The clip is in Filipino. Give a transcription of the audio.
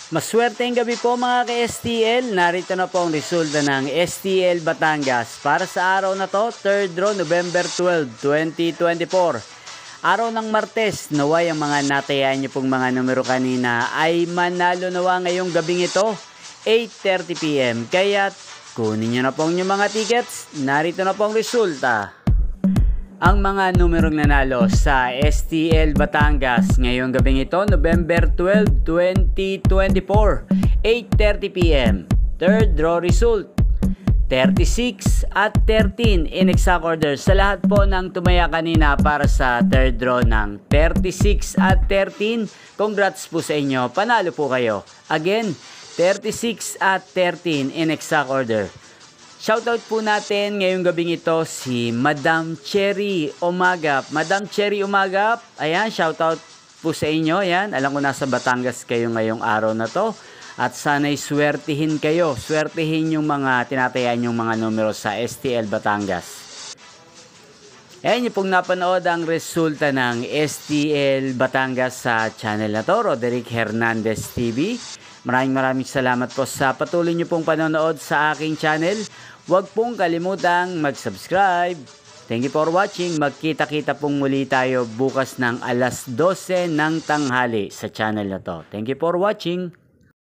Maswerteng gabi po mga ka-STL. Narito na po ang resulta ng STL Batangas para sa araw na to, 3rd draw, November 12, 2024. Araw ng Martes, naway ang mga natayaan niyo pong mga numero kanina ay manalo nawa ngayong gabing ito, 8:30 PM. Kaya kunin niyo na po ang mga tickets. Narito na po ang resulta. Ang mga numerong nanalo sa STL Batangas ngayong gabing ito, November 12, 2024, 8:30 PM. Third draw result, 36 at 13 in exact order. Sa lahat po ng tumaya kanina para sa third draw ng 36 at 13, congrats po sa inyo. Panalo po kayo. Again, 36 at 13 in exact order. Shoutout po natin ngayong gabing ito si Madam Cherry Umagap. Madam Cherry Umagap, ayan, shoutout po sa inyo. Ayan, alam ko nasa Batangas kayo ngayong araw na to. At sana'y swertihin kayo. Swertihin yung mga tinatayan yung mga numero sa STL Batangas. Ayan yung pong napanood ang resulta ng STL Batangas sa channel na to, Roderick Hernandez TV. Maraming salamat po sa patuloy niyo pong panonood sa aking channel. Huwag pong kalimutang mag-subscribe. Thank you for watching. Magkita-kita pong muli tayo bukas ng alas 12 ng tanghali sa channel na to. Thank you for watching.